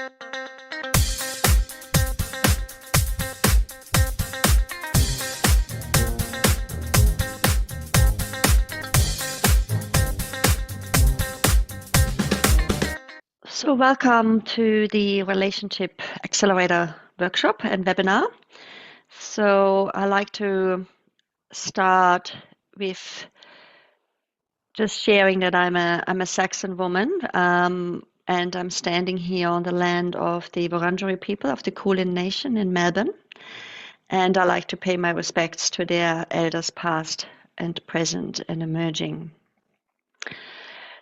So welcome to the Relationship Accelerator workshop and webinar. So I like to start with just sharing that I'm a Saxon woman, and I'm standing here on the land of the Wurundjeri people of the Kulin Nation in Melbourne. And I like to pay my respects to their elders past and present and emerging.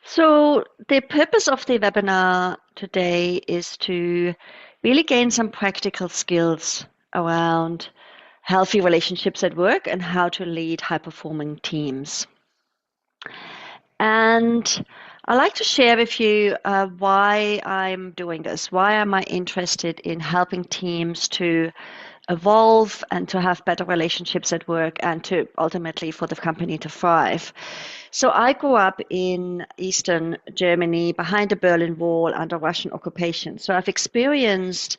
So the purpose of the webinar today is to really gain some practical skills around healthy relationships at work and how to lead high-performing teams. And I'd like to share with you why I'm doing this. Why am I interested in helping teams to evolve and to have better relationships at work and to ultimately for the company to thrive? So I grew up in Eastern Germany behind the Berlin Wall under Russian occupation. So I've experienced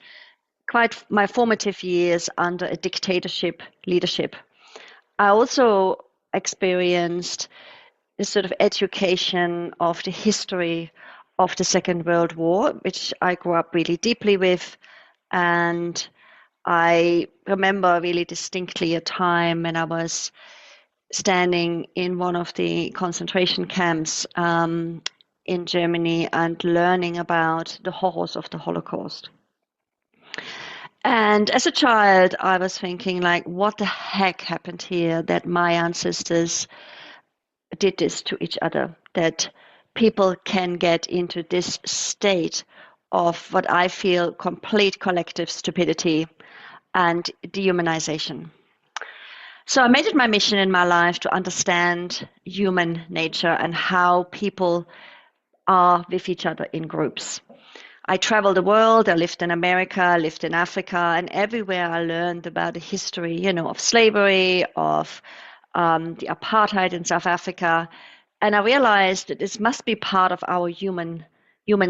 quite my formative years under a dictatorship leadership. I also experienced this sort of education of the history of the Second World War, which I grew up really deeply with. And I remember really distinctly a time when I was standing in one of the concentration camps in Germany and learning about the horrors of the Holocaust. And as a child, I was thinking, like, what the heck happened here that my ancestors did this to each other, that people can get into this state of what I feel complete collective stupidity and dehumanization. So I made it my mission in my life to understand human nature and how people are with each other in groups. I traveled the world, I lived in America, I lived in Africa, and everywhere I learned about the history, of slavery, of the apartheid in South Africa. And I realized that this must be part of our human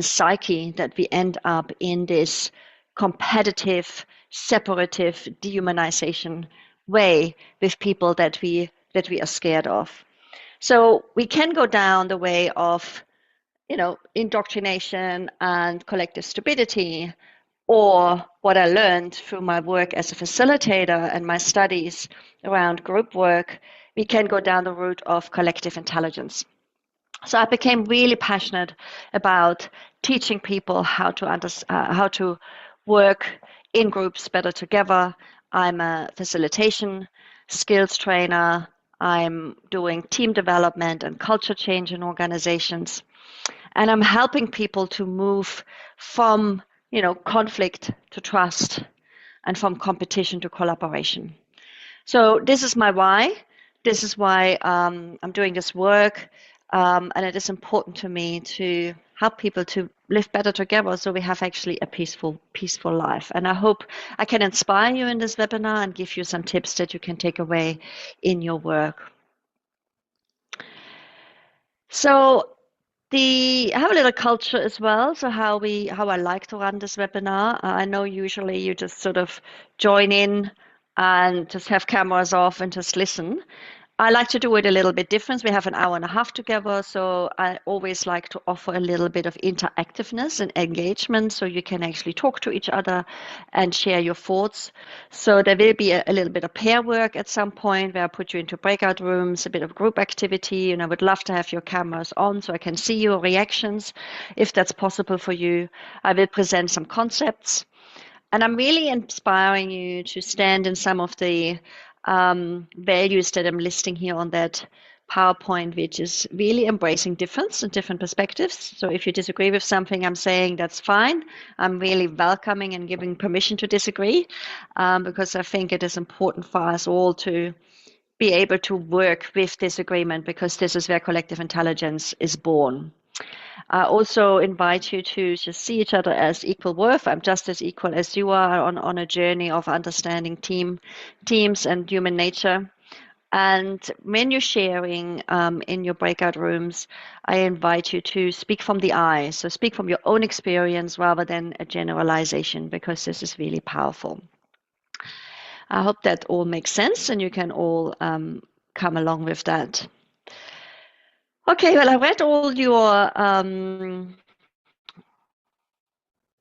psyche, that we end up in this competitive, separative dehumanization way with people that we are scared of. So we can go down the way of indoctrination and collective stupidity, or what I learned through my work as a facilitator and my studies around group work, we can go down the route of collective intelligence. So I became really passionate about teaching people how to work in groups better together. I'm a facilitation skills trainer. I'm doing team development and culture change in organizations. And I'm helping people to move from, conflict to trust and from competition to collaboration. So this is my why. This is why I'm doing this work. And it is important to me to help people to live better together so we have actually a peaceful life. And I hope I can inspire you in this webinar and give you some tips that you can take away in your work. So I have a little culture as well, so how I like to run this webinar. I know usually you just sort of join in and just have cameras off and just listen. I like to do it a little bit different. We have an hour and a half together, so I always like to offer a little bit of interactiveness and engagement so you can actually talk to each other and share your thoughts. So there will be a little bit of pair work at some point where I put you into breakout rooms, a bit of group activity, and I would love to have your cameras on so I can see your reactions if that's possible for you. I will present some concepts, and I'm really inspiring you to stand in some of the values that I'm listing here on that PowerPoint, which is really embracing difference and different perspectives. So if you disagree with something I'm saying, that's fine. I'm really welcoming and giving permission to disagree, because I think it is important for us all to be able to work with disagreement, because this is where collective intelligence is born. I also invite you to just see each other as equal worth. I'm just as equal as you are on a journey of understanding teams and human nature. And when you're sharing in your breakout rooms, I invite you to speak from the I. So speak from your own experience rather than a generalization, because this is really powerful. I hope that all makes sense and you can all come along with that. Okay, well, I read all your,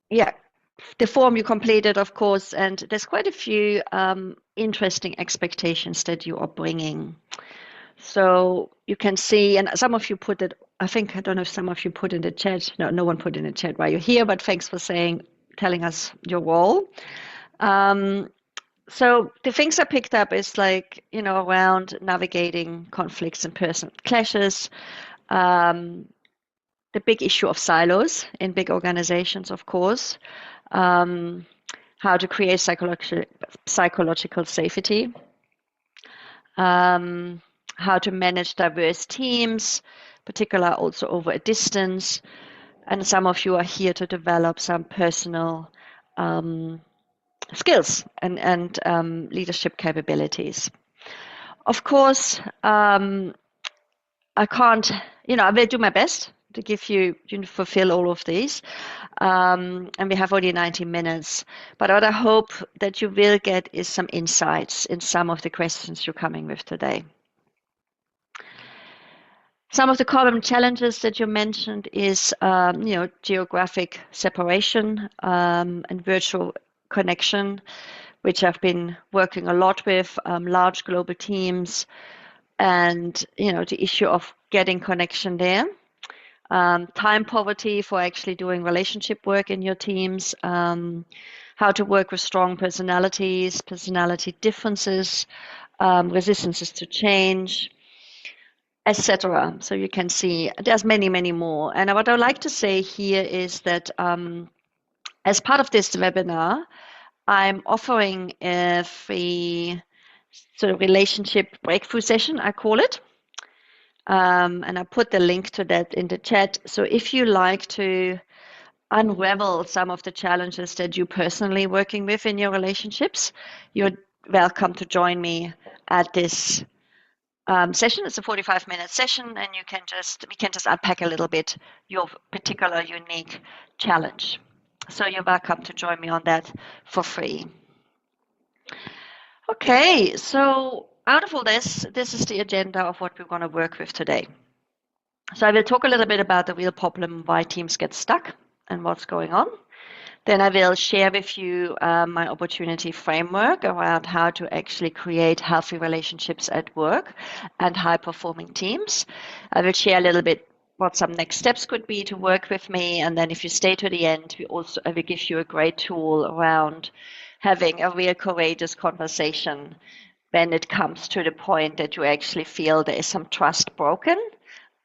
yeah, the form you completed, of course, and there's quite a few interesting expectations that you are bringing. So you can see, and some of you put it, I think, I don't know if some of you put in the chat. No, no one put in the chat why you're here, but thanks for telling us your role. So the things I picked up is like, around navigating conflicts and personal clashes, um, the big issue of silos in big organizations, of course, um, how to create psychological safety, um, how to manage diverse teams, particular also over a distance. And some of you are here to develop some personal skills and leadership capabilities. Of course, I can't, I will do my best to give fulfill all of these. And we have only 90 minutes. But what I hope that you will get is some insights in some of the questions you're coming with today. Some of the common challenges that you mentioned is, geographic separation and virtual connection, which I've been working a lot with large global teams, and the issue of getting connection there. Time poverty for actually doing relationship work in your teams, how to work with strong personalities, personality differences, resistances to change, etc. So you can see there's many, many more. And what I would like to say here is that as part of this webinar, I'm offering a free sort of relationship breakthrough session, I call it. And I put the link to that in the chat. So if you like to unravel some of the challenges that you're personally working with in your relationships, you're welcome to join me at this session. It's a 45-minute session, and we can just unpack a little bit your particular unique challenge. So you're welcome to join me on that for free. Okay, so out of all this is the agenda of what we're going to work with today. So I will talk a little bit about the real problem, why teams get stuck and what's going on. Then I will share with you my opportunity framework around how to actually create healthy relationships at work and high-performing teams. I will share a little bit what some next steps could be to work with me. And then if you stay to the end, I will give you a great tool around having a real courageous conversation when it comes to the point that you actually feel there is some trust broken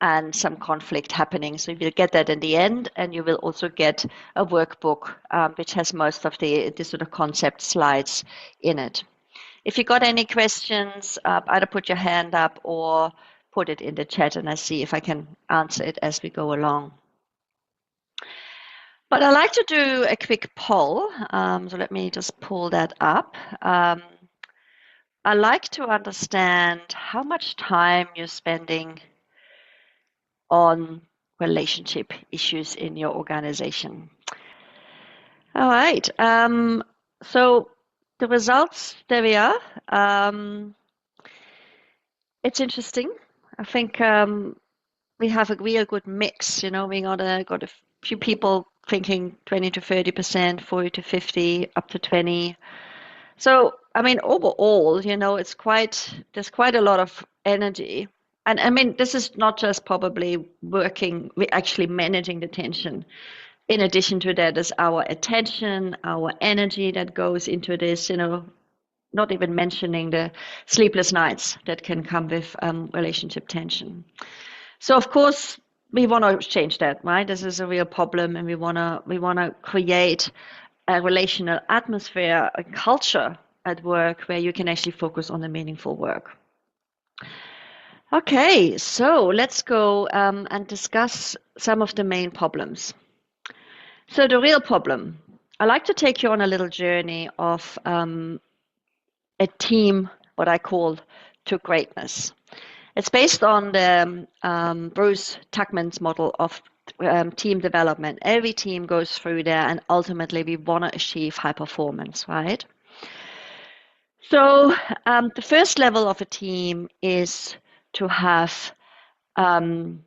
and some conflict happening. So you'll get that in the end, and you will also get a workbook which has most of the sort of concept slides in it. If you got any questions, either put your hand up or put it in the chat, and I see if I can answer it as we go along. But I like to do a quick poll, so let me just pull that up. I like to understand how much time you're spending on relationship issues in your organization. All right. So the results, there we are. It's interesting. I think we have a real good mix. We got a few people thinking 20 to 30%, 40 to 50, up to 20. So I mean, overall, there's quite a lot of energy. And I mean, this is not just probably we're actually managing the tension. In addition to that is our attention, our energy that goes into this, not even mentioning the sleepless nights that can come with relationship tension. So of course, we want to change that, right? This is a real problem, and we wanna create a relational atmosphere, a culture at work where you can actually focus on the meaningful work. Okay, so let's go and discuss some of the main problems. So the real problem, I like to take you on a little journey of a team, what I call to greatness. It's based on the Bruce Tuckman's model of team development. Every team goes through there, and ultimately we want to achieve high performance, right? So the first level of a team is to have, um,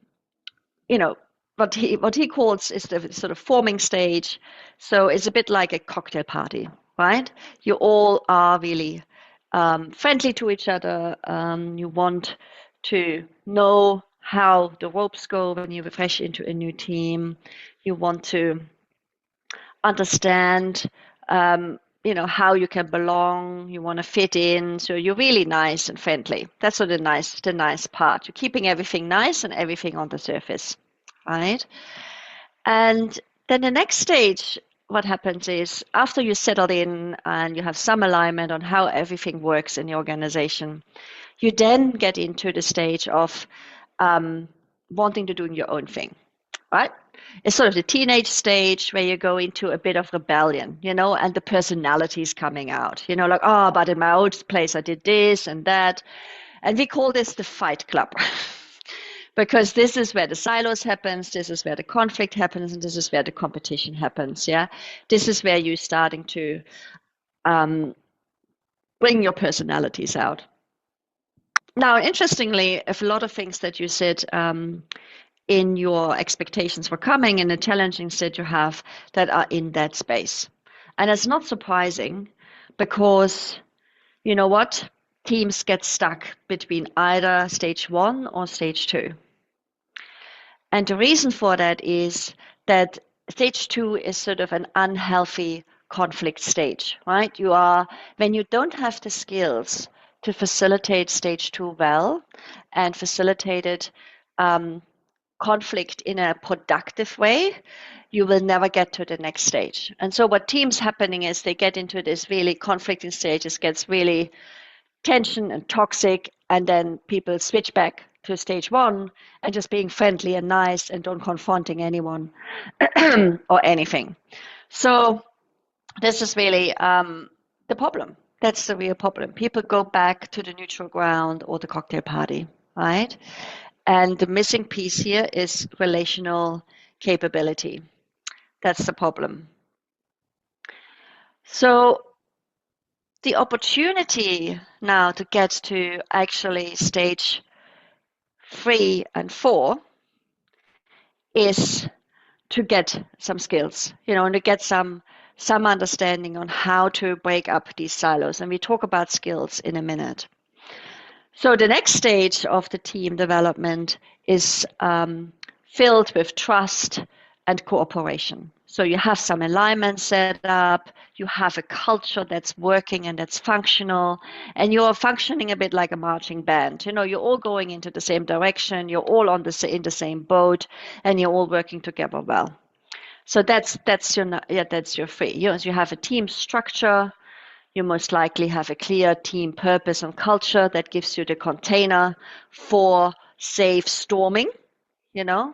you know, what he calls is the sort of forming stage. So it's a bit like a cocktail party, right? You all are really friendly to each other. You want to know how the ropes go when you refresh into a new team. You want to understand, how you can belong. You want to fit in. So you're really nice and friendly. That's sort of the nice part. You're keeping everything nice and everything on the surface, right? And then the next stage, what happens is after you settled in and you have some alignment on how everything works in the organization, you then get into the stage of um, wanting to do your own thing, right? It's sort of the teenage stage where you go into a bit of rebellion, and the personality is coming out, like, oh, but in my old place I did this and that. And we call this the fight club. Because this is where the silos happens, this is where the conflict happens, and this is where the competition happens. Yeah, this is where you're starting to um, bring your personalities out. Now, interestingly, if a lot of things that you said in your expectations for coming and the challenges that you have that are in that space, and it's not surprising because you know what, teams get stuck between either stage one or stage two. And the reason for that is that stage two is sort of an unhealthy conflict stage, right? When you don't have the skills to facilitate stage two well and facilitated conflict in a productive way, you will never get to the next stage. And so what teams happening is they get into this really conflicting stage, it gets really tension and toxic, and then people switch back to stage one and just being friendly and nice and don't confronting anyone or anything. So this is really the problem. That's the real problem. People go back to the neutral ground or the cocktail party, right? And the missing piece here is relational capability. That's the problem. So the opportunity now to get to actually stage 3 and 4 is to get some skills, and to get some understanding on how to break up these silos. And we talk about skills in a minute. So the next stage of the team development is filled with trust and cooperation. So you have some alignment set up, you have a culture that's working and that's functional, and you're functioning a bit like a marching band. You're all going into the same direction, you're all in the same boat, and you're all working together well. So that's your free. You have a team structure. You most likely have a clear team purpose and culture that gives you the container for safe storming. You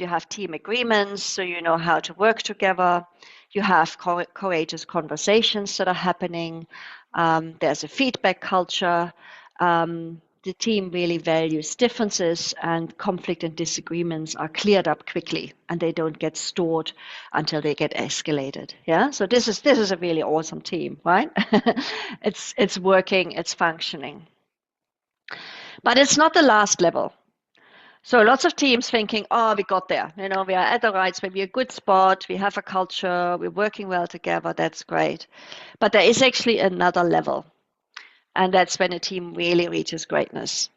have team agreements, so you know how to work together. You have courageous conversations that are happening. There's a feedback culture. The team really values differences, and conflict and disagreements are cleared up quickly, and they don't get stored until they get escalated. Yeah, so this is a really awesome team, right? It's working, it's functioning, but it's not the last level. So lots of teams thinking, oh, we got there. We are at the right spot, we're a good spot, we have a culture, we're working well together, that's great. But there is actually another level. And that's when a team really reaches greatness.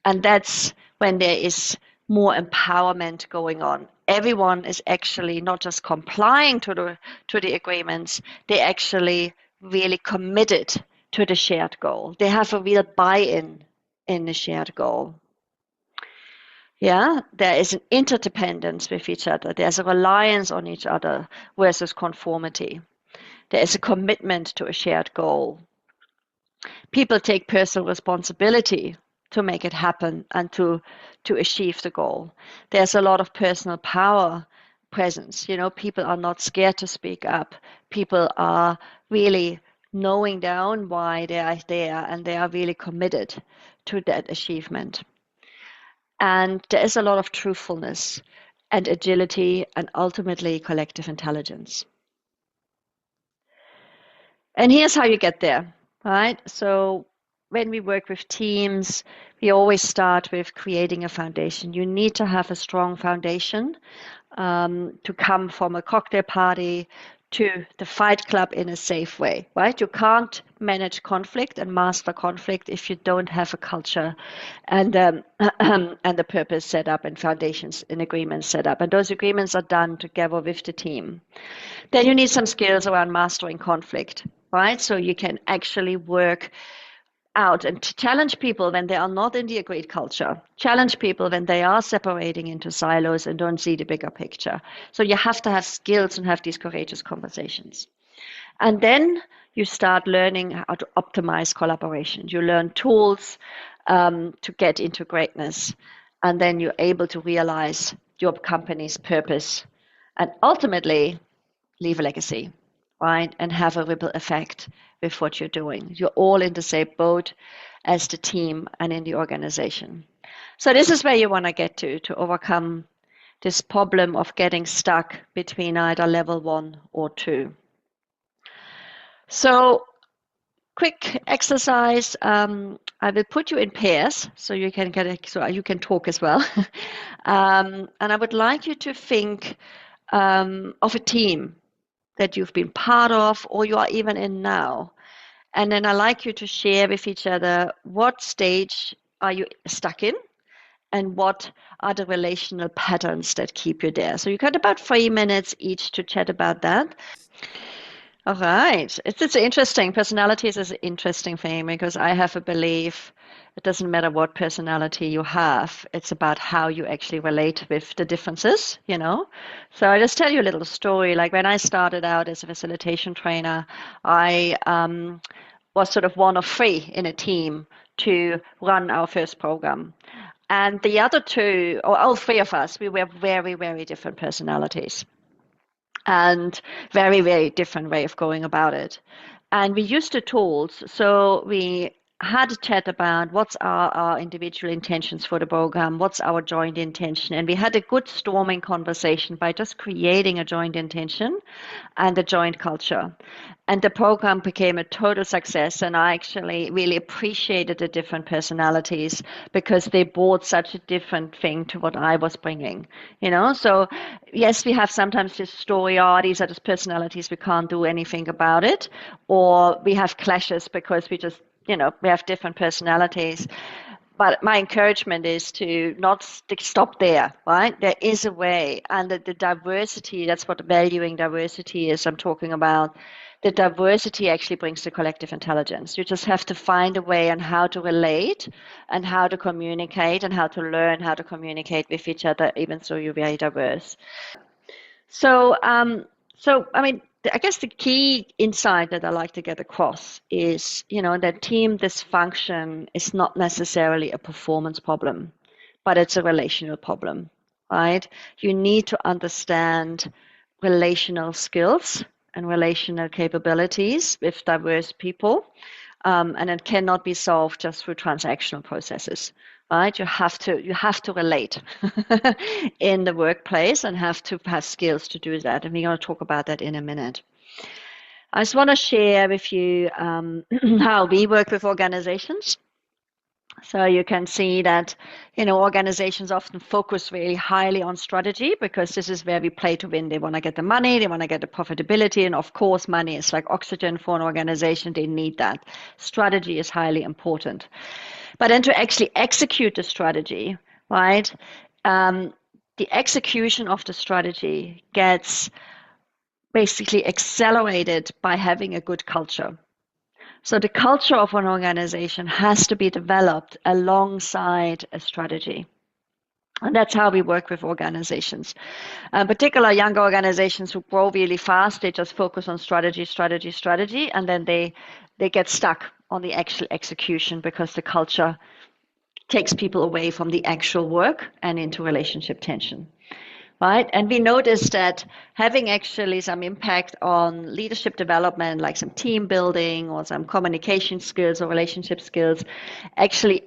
And that's when there is more empowerment going on. Everyone is actually not just complying to the agreements, they actually really committed to the shared goal. They have a real buy-in in the shared goal. Yeah, there is an interdependence with each other. There's a reliance on each other versus conformity. There is a commitment to a shared goal. People take personal responsibility to make it happen and to achieve the goal. There's a lot of personal power presence. People are not scared to speak up. People are really knowing their own why they are there, and they are really committed to that achievement. And there is a lot of truthfulness and agility and ultimately collective intelligence. And here's how you get there, right? So when we work with teams, we always start with creating a foundation. You need to have a strong foundation to come from a cocktail party to the fight club in a safe way, right? You can't manage conflict and master conflict if you don't have a culture and and the purpose set up and foundations and agreements set up. And those agreements are done together with the team. Then you need some skills around mastering conflict, right? So you can actually work out and to challenge people when they are not in the agreed culture, challenge people when they are separating into silos and don't see the bigger picture. So you have to have skills and have these courageous conversations. And then you start learning how to optimize collaboration. You learn tools to get into greatness. And then you're able to realize your company's purpose and ultimately leave a legacy, right? And have a ripple effect with what you're doing. You're all in the same boat as the team and in the organization. So this is where you want to get to overcome this problem of getting stuck between either level 1 or 2. So quick exercise. I will put you in pairs so you can so you can talk as well. And I would like you to think of a team that you've been part of or you are even in now. And then I like you to share with each other what stage are you stuck in and what are the relational patterns that keep you there. So you got about 3 minutes each to chat about that. All right. It's interesting. Personalities is an interesting thing because I have a belief it doesn't matter what personality you have, it's about how you actually relate with the differences, you know? So I just tell you a little story. Like when I started out as a facilitation trainer, I was sort of one of 3 in a team to run our first program. And the other 2, or all 3 of us, we were very, very different personalities and very, very different way of going about it. And we used the tools. So we had a chat about what's our individual intentions for the program, what's our joint intention. And we had a good storming conversation by just creating a joint intention and a joint culture. And the program became a total success. And I actually really appreciated the different personalities because they brought such a different thing to what I was bringing, you know? So yes, we have sometimes this story, oh, these are just personalities, we can't do anything about it. Or we have clashes because we just, you know, we have different personalities. But my encouragement is to not stop there, right? There is a way. And the diversity, that's what valuing diversity is I'm talking about. The diversity actually brings the collective intelligence. You just have to find a way on how to relate and how to communicate and how to learn how to communicate with each other, even though you're very diverse. So, I mean, I guess the key insight that I like to get across is, you know, that team dysfunction is not necessarily a performance problem, but it's a relational problem, right? You need to understand relational skills and relational capabilities with diverse people, and it cannot be solved just through transactional processes, right? You have to relate in the workplace and have to have skills to do that. And we're going to talk about that in a minute. I just want to share with you how we work with organizations. So you can see that, you know, organizations often focus really highly on strategy because this is where we play to win. They want to get the money, they want to get the profitability, and of course, money is like oxygen for an organization. They need that. Strategy is highly important. But then to actually execute the strategy, right? The execution of the strategy gets basically accelerated by having a good culture. So the culture of an organization has to be developed alongside a strategy. And that's how we work with organizations. Particular younger organizations who grow really fast, they just focus on strategy, strategy, strategy, and then they get stuck on the actual execution because the culture takes people away from the actual work and into relationship tension. right? And we noticed that having actually some impact on leadership development, like some team building or some communication skills or relationship skills, actually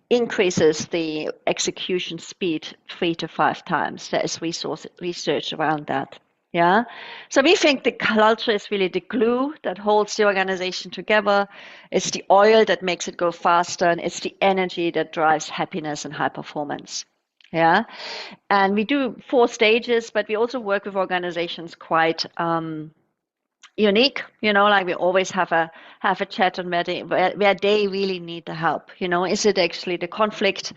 increases the execution speed 3 to 5 times. There is research around that. Yeah. So we think the culture is really the glue that holds the organization together. It's the oil that makes it go faster, and it's the energy that drives happiness and high performance. Yeah. And we do 4 stages, but we also work with organizations quite unique. Like we always have a chat on where they really need the help. Is it actually the conflict,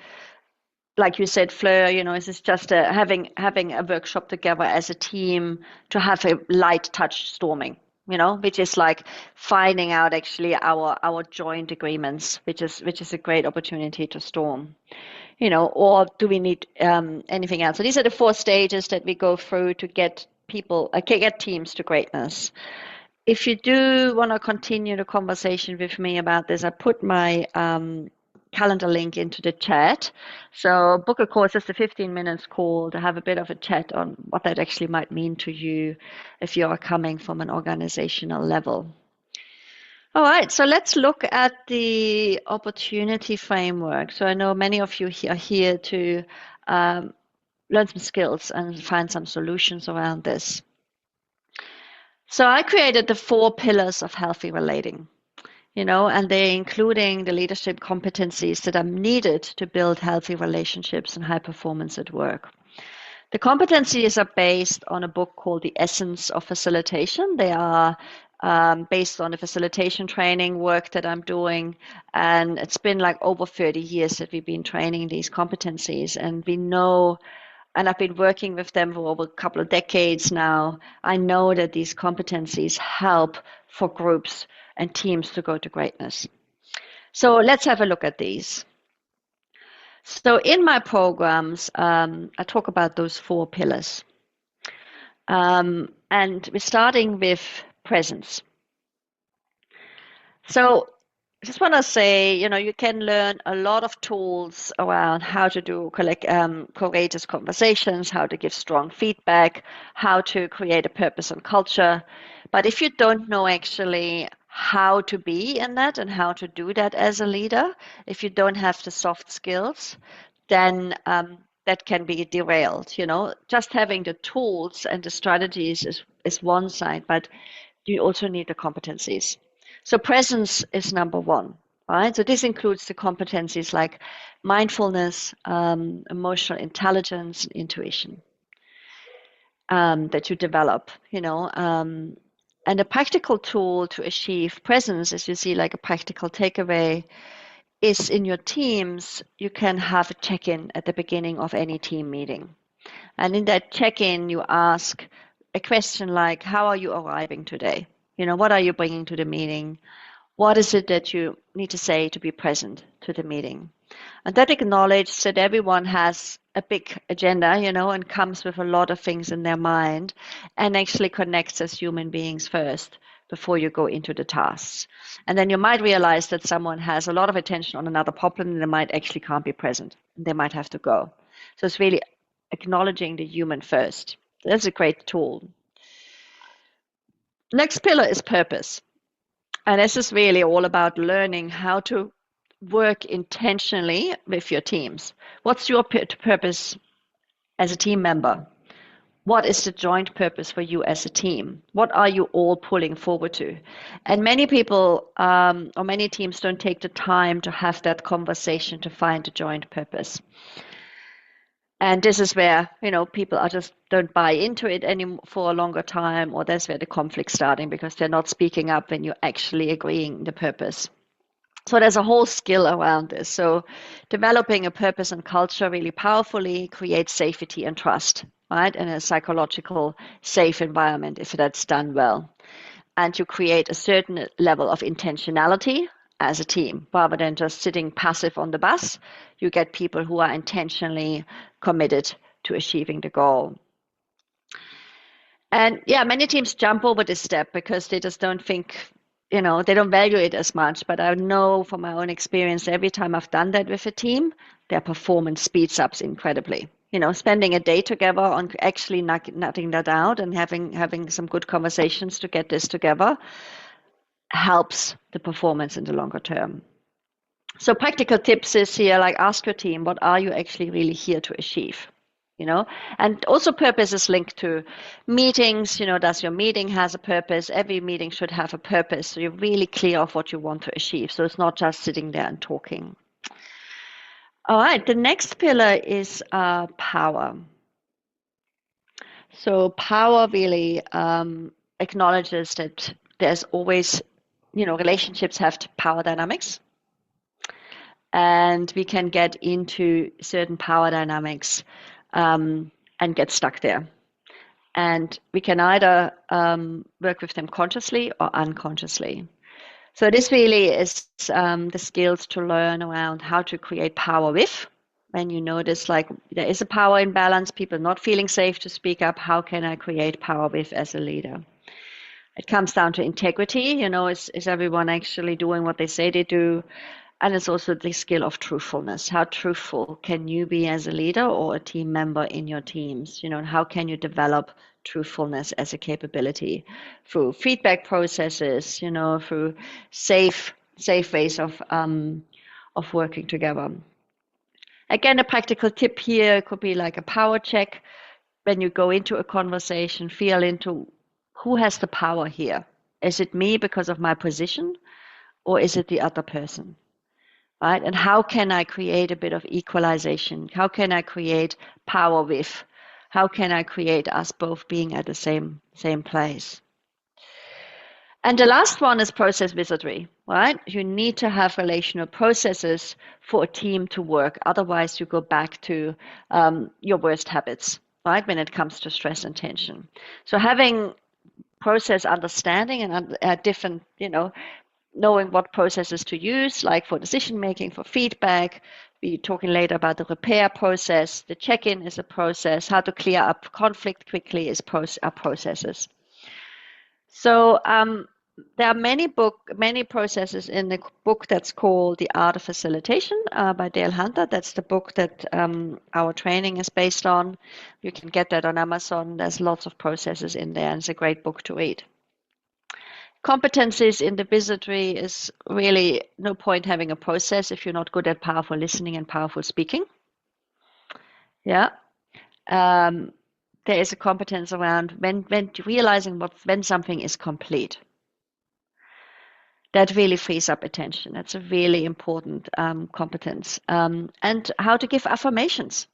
like you said, Fleur? Is this just having a workshop together as a team to have a light touch storming? Which is like finding out actually our joint agreements, which is a great opportunity to storm. Or do we need anything else? So these are the 4 stages that we go through to get people, get teams to greatness. If you do want to continue the conversation with me about this, I put my calendar link into the chat. So book a course, just a 15 minutes call to have a bit of a chat on what that actually might mean to you if you are coming from an organizational level. All right, so let's look at the opportunity framework. So I know many of you are here to um, learn some skills and find some solutions around this. So I created the 4 pillars of healthy relating, and they're including the leadership competencies that are needed to build healthy relationships and high performance at work. The competencies are based on a book called The Essence of Facilitation. They are based on the facilitation training work that I'm doing. And it's been like over 30 years that we've been training these competencies. And we know, and I've been working with them for over a couple of decades now. I know that these competencies help for groups and teams to go to greatness. So let's have a look at these. So in my programs, I talk about those 4 pillars. And we're starting with presence. So I just want to say, you can learn a lot of tools around how to do courageous conversations, how to give strong feedback, how to create a purpose and culture. But if you don't know actually how to be in that and how to do that as a leader, if you don't have the soft skills, then that can be derailed. Just having the tools and the strategies is one side, but you also need the competencies. So presence is number one, right? So this includes the competencies like mindfulness, emotional intelligence, and intuition that you develop, and a practical tool to achieve presence, as you see, like a practical takeaway, is in your teams, you can have a check-in at the beginning of any team meeting. And in that check-in, you ask a question like, how are you arriving today? What are you bringing to the meeting? What is it that you need to say to be present to the meeting? And that acknowledges that everyone has a big agenda, and comes with a lot of things in their mind, and actually connects as human beings first before you go into the tasks. And then you might realize that someone has a lot of attention on another problem and they might actually can't be present. They might have to go. So it's really acknowledging the human first. That's a great tool. Next pillar is purpose. And this is really all about learning how to work intentionally with your teams. What's your purpose as a team member? What is the joint purpose for you as a team? What are you all pulling forward to? And many people or many teams don't take the time to have that conversation to find a joint purpose. And this is where, people are just don't buy into it anymore for a longer time, or that's where the conflict's starting because they're not speaking up when you're actually agreeing the purpose. So there's a whole skill around this. So developing a purpose and culture really powerfully creates safety and trust, right? In a psychological safe environment if that's done well. And you create a certain level of intentionality as a team rather than just sitting passive on the bus. You get people who are intentionally committed to achieving the goal. And yeah, many teams jump over this step because they just don't think, they don't value it as much. But I know from my own experience, every time I've done that with a team, their performance speeds up incredibly. spending a day together on actually nutting that out and having some good conversations to get this together helps the performance in the longer term. So practical tips is here, like ask your team, what are you actually really here to achieve? And also purpose is linked to meetings. Does your meeting has a purpose? Every meeting should have a purpose. So you're really clear of what you want to achieve. So it's not just sitting there and talking. All right, the next pillar is power. So power really acknowledges that there's always, relationships have power dynamics, and we can get into certain power dynamics and get stuck there. And we can either work with them consciously or unconsciously. So this really is the skills to learn around how to create power with. When you notice like there is a power imbalance, people not feeling safe to speak up, how can I create power with as a leader? It comes down to integrity, is everyone actually doing what they say they do? And it's also the skill of truthfulness. How truthful can you be as a leader or a team member in your teams? And how can you develop truthfulness as a capability through feedback processes, through safe ways of working together. Again, a practical tip here could be like a power check. When you go into a conversation, feel into who has the power here. Is it me because of my position, or is it the other person? Right? And how can I create a bit of equalization? How can I create power with? How can I create us both being at the same place? And the last one is process wizardry, right? You need to have relational processes for a team to work. Otherwise, you go back to your worst habits, right? When it comes to stress and tension. So having process understanding and different, knowing what processes to use, like for decision making, for feedback. We're talking later about the repair process. The check-in is a process. How to clear up conflict quickly are processes. So there are many processes in the book that's called The Art of Facilitation by Dale Hunter. That's the book that our training is based on. You can get that on Amazon. There's lots of processes in there, and it's a great book to read. Competencies in the wizardry is really no point having a process if you're not good at powerful listening and powerful speaking. Yeah. There is a competence around when realizing when something is complete. That really frees up attention. That's a really important competence. And how to give affirmations.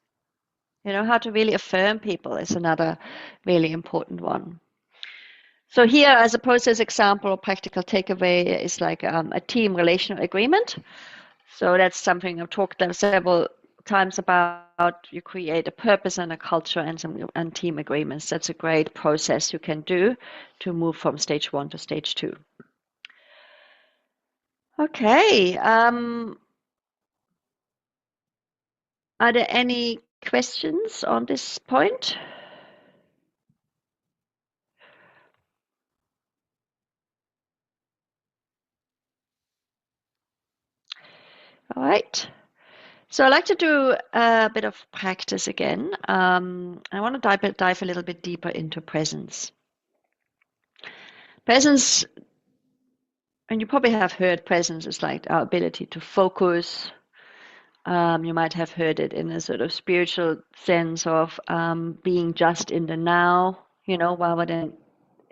How to really affirm people is another really important one. So here, as a process example or practical takeaway, is like a team relational agreement. So that's something I've talked several times about. You create a purpose and a culture and team agreements. That's a great process you can do to move from stage 1 to stage 2. Okay. Are there any questions on this point? All right. So I'd like to do a bit of practice again. I want to dive a little bit deeper into presence. Presence, and you probably have heard presence is like our ability to focus. You might have heard it in a sort of spiritual sense of being just in the now, rather than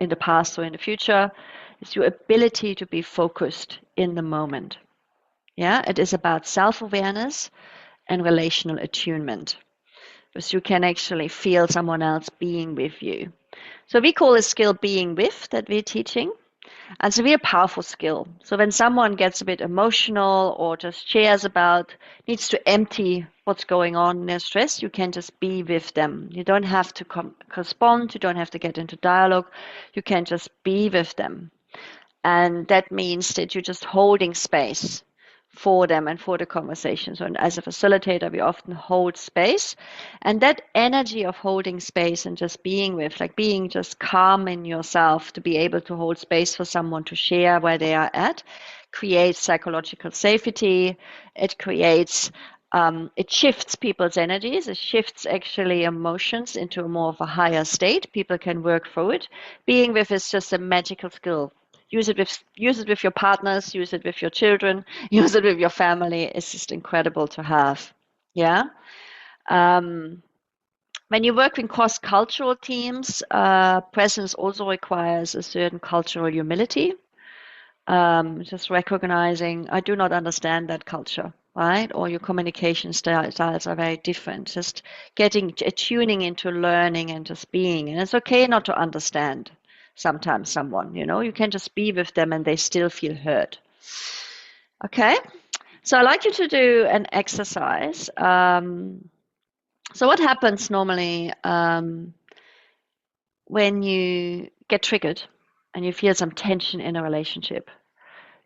in the past or in the future. It's your ability to be focused in the moment. Yeah, it is about self-awareness and relational attunement, because you can actually feel someone else being with you. So we call this skill being with that we're teaching. And it's a really powerful skill. So when someone gets a bit emotional or just shares about, needs to empty what's going on in their stress, you can just be with them. You don't have to correspond. You don't have to get into dialogue. You can just be with them. And that means that you're just holding space for them and for the conversation. So as a facilitator, we often hold space. And that energy of holding space and just being with, like being just calm in yourself to be able to hold space for someone to share where they are at, creates psychological safety. It creates It shifts people's energies. It shifts actually emotions into more of a higher state. People can work through it. Being with is just a magical skill. Use it with your partners. Use it with your children. Use it with your family. It's just incredible to have. Yeah. Um, when you work in cross-cultural teams, presence also requires a certain cultural humility. Just recognizing I do not understand that culture, right? Or your communication styles are very different. Just tuning into learning and just being. And it's okay not to understand sometimes someone, you can just be with them and they still feel heard. Okay, so I'd like you to do an exercise. So what happens normally when you get triggered and you feel some tension in a relationship?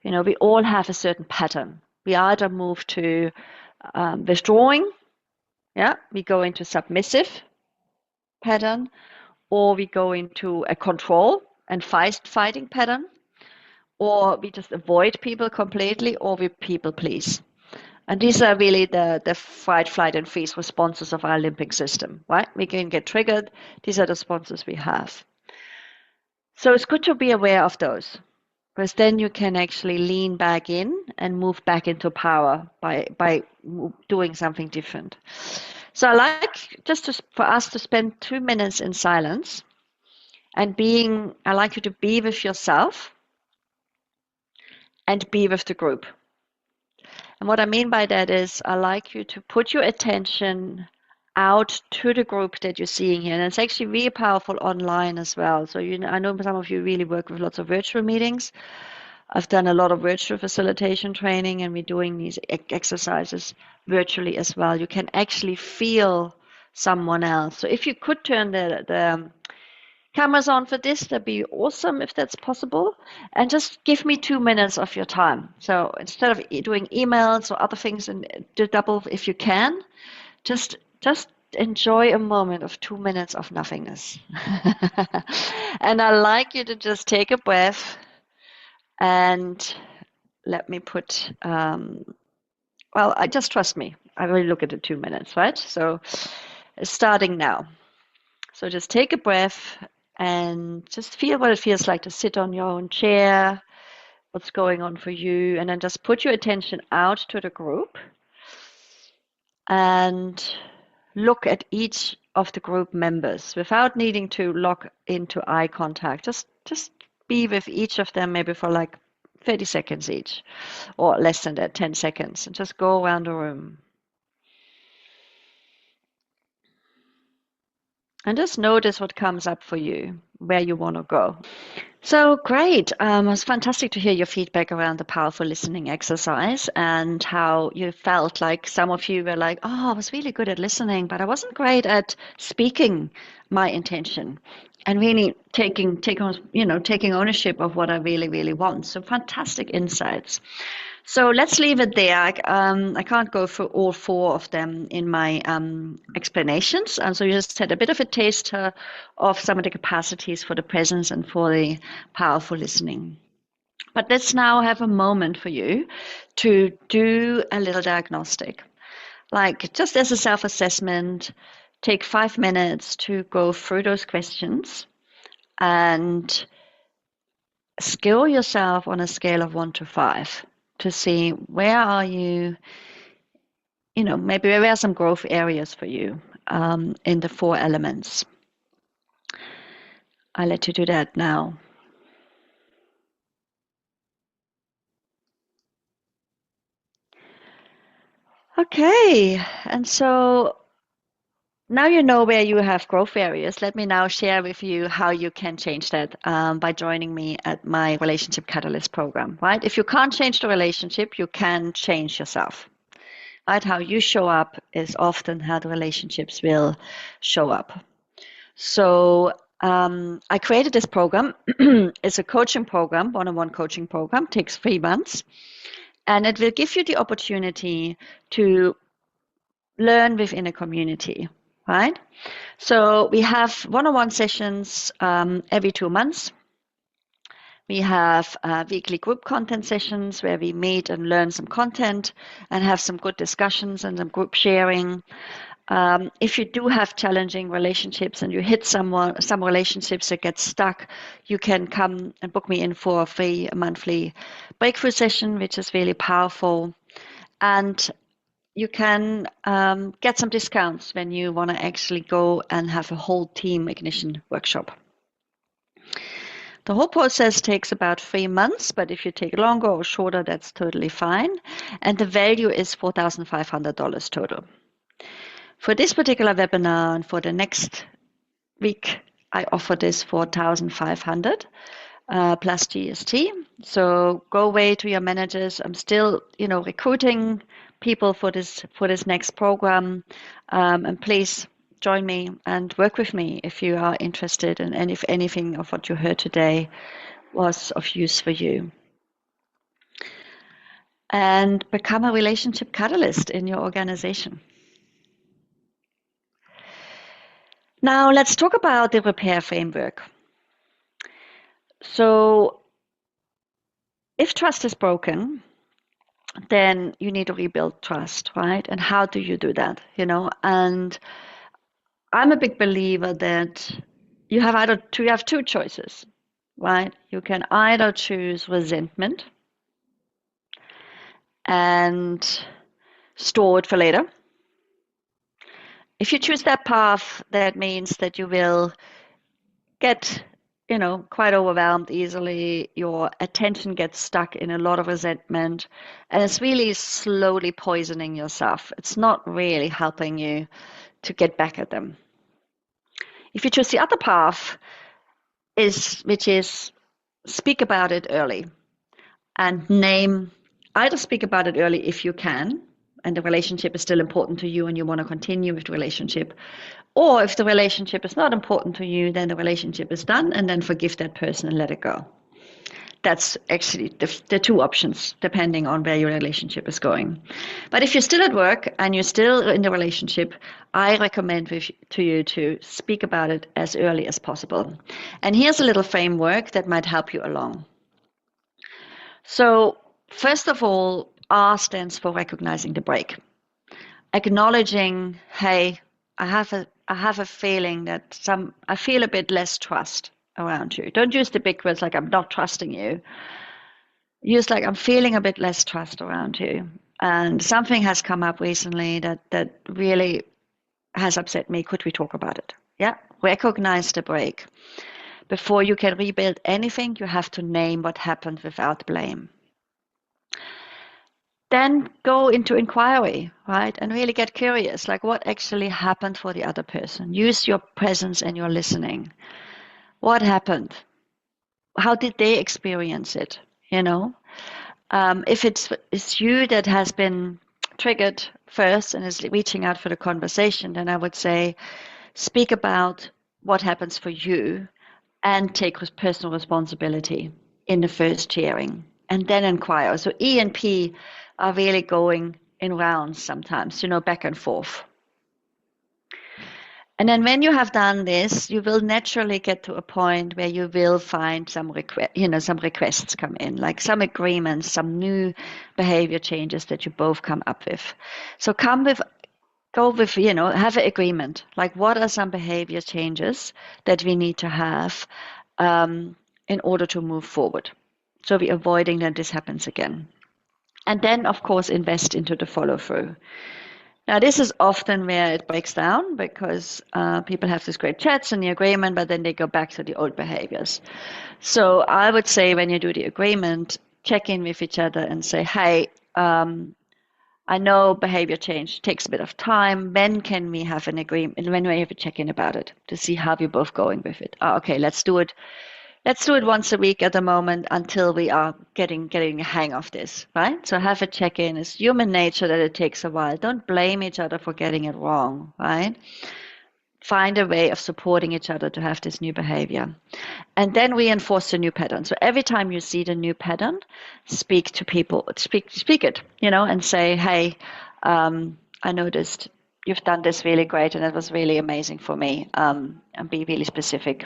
We all have a certain pattern. We either move to withdrawing, yeah, we go into submissive pattern, or we go into a control and fighting pattern, or we just avoid people completely, or we people please. And these are really the fight, flight, and freeze responses of our limbic system, right? We can get triggered. These are the responses we have. So it's good to be aware of those, because then you can actually lean back in and move back into power by doing something different. So I like for us to spend 2 minutes in silence and I like you to be with yourself and be with the group. And what I mean by that is I like you to put your attention out to the group that you're seeing here. And it's actually really powerful online as well. So I know some of you really work with lots of virtual meetings. I've done a lot of virtual facilitation training, and we're doing these exercises virtually as well. You can actually feel someone else. So if you could turn the cameras on for this, that'd be awesome if that's possible. And just give me 2 minutes of your time. So instead of doing emails or other things, and do double if you can, just enjoy a moment of 2 minutes of nothingness. And I like you to just take a breath. And let me put, I just trust me. I will look at the 2 minutes, right? So starting now. So just take a breath and just feel what it feels like to sit on your own chair, what's going on for you, and then just put your attention out to the group and look at each of the group members without needing to lock into eye contact. Just be with each of them maybe for like 30 seconds each, or less than that, 10 seconds, and just go around the room. And just notice what comes up for you, where you want to go. So great. It was fantastic to hear your feedback around the powerful listening exercise and how you felt like some of you were like, oh, I was really good at listening, but I wasn't great at speaking my intention and really taking ownership of what I really, really want. So fantastic insights. So let's leave it there. I can't go through all four of them in my explanations. So you just had a bit of a taste of some of the capacities for the presence and for the powerful listening. But let's now have a moment for you to do a little diagnostic. Like just as a self-assessment, take 5 minutes to go through those questions and score yourself on a scale of 1 to 5 to see where are you, maybe where are some growth areas for you in the 4 elements. I'll let you do that now. Okay, and so now you know where you have growth areas. Let me now share with you how you can change that by joining me at my Relationship Catalyst program, right? If you can't change the relationship, you can change yourself, right? How you show up is often how the relationships will show up. So I created this program. It's a coaching program, one-on-one coaching program, takes 3 months, and it will give you the opportunity to learn within a community, right? So we have one-on-one sessions every 2 months We have weekly group content sessions where we meet and learn some content and have some good discussions and some group sharing. If you do have challenging relationships and you hit some relationships that get stuck, you can come and book me in for a free monthly breakthrough session, which is really powerful. And you can get some discounts when you want to actually go and have a whole team ignition workshop. The whole process takes about 3 months, but if you take longer or shorter, that's totally fine. And the value is $4,500 total. For this particular webinar and for the next week, I offer this for 1,500 plus GST. So go away to your managers. I'm still, recruiting people for this next program, and please join me and work with me if you are interested, and if anything of what you heard today was of use for you. And become a relationship catalyst in your organization. Now let's talk about the repair framework. So if trust is broken, then you need to rebuild trust, right? And how do you do that? And I'm a big believer that you have two choices, right? You can either choose resentment and store it for later. If you choose that path, that means that you will get, quite overwhelmed easily. Your attention gets stuck in a lot of resentment, and it's really slowly poisoning yourself. It's not really helping you to get back at them. If you choose the other path, which is speak about it early and either speak about it early if you can, and the relationship is still important to you and you want to continue with the relationship, or if the relationship is not important to you, then the relationship is done, and then forgive that person and let it go. That's actually the two options, depending on where your relationship is going. But if you're still at work and you're still in the relationship, I recommend to you to speak about it as early as possible. And here's a little framework that might help you along. So first of all, R stands for recognizing the break. Acknowledging, hey, I have a feeling that I feel a bit less trust around you. Don't use the big words like I'm not trusting you. Use like I'm feeling a bit less trust around you. And something has come up recently that really has upset me. Could we talk about it? Yeah. Recognize the break. Before you can rebuild anything, you have to name what happened without blame. Then go into inquiry, right? And really get curious, like what actually happened for the other person. Use your presence and your listening. What happened? How did they experience it? If it's you that has been triggered first and is reaching out for the conversation, then I would say speak about what happens for you and take personal responsibility in the first hearing, and then inquire. So E and P are really going in rounds sometimes, back and forth. And then when you have done this, you will naturally get to a point where you will find some requests come in, like some agreements, some new behavior changes that you both come up with. So have an agreement. Like what are some behavior changes that we need to have in order to move forward? So we're avoiding that this happens again. And then, of course, invest into the follow-through. Now, this is often where it breaks down because people have these great chats and the agreement, but then they go back to the old behaviors. So I would say when you do the agreement, check in with each other and say, hey, I know behavior change takes a bit of time. When can we have an agreement? And when we have a check-in about it to see how you're both going with it? Okay, let's do it. Let's do it once a week at the moment until we are getting a hang of this, right? So have a check-in. It's human nature that it takes a while. Don't blame each other for getting it wrong, right? Find a way of supporting each other to have this new behavior. And then reinforce the new pattern. So every time you see the new pattern, speak to people, speak it, and say, hey, I noticed you've done this really great and it was really amazing for me, and be really specific.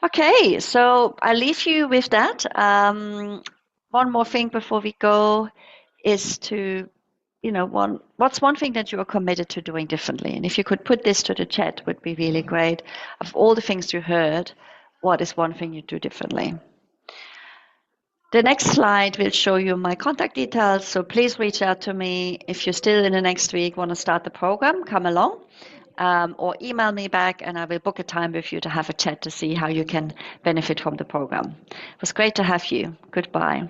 Okay, so I leave you with that. One more thing before we go is to, what's one thing that you are committed to doing differently? And if you could put this to the chat, would be really great. Of all the things you heard, what is one thing you do differently? The next slide will show you my contact details, so please reach out to me if you're still in the next week want to start the program, come along, or email me back and I will book a time with you to have a chat to see how you can benefit from the program. It was great to have you. Goodbye.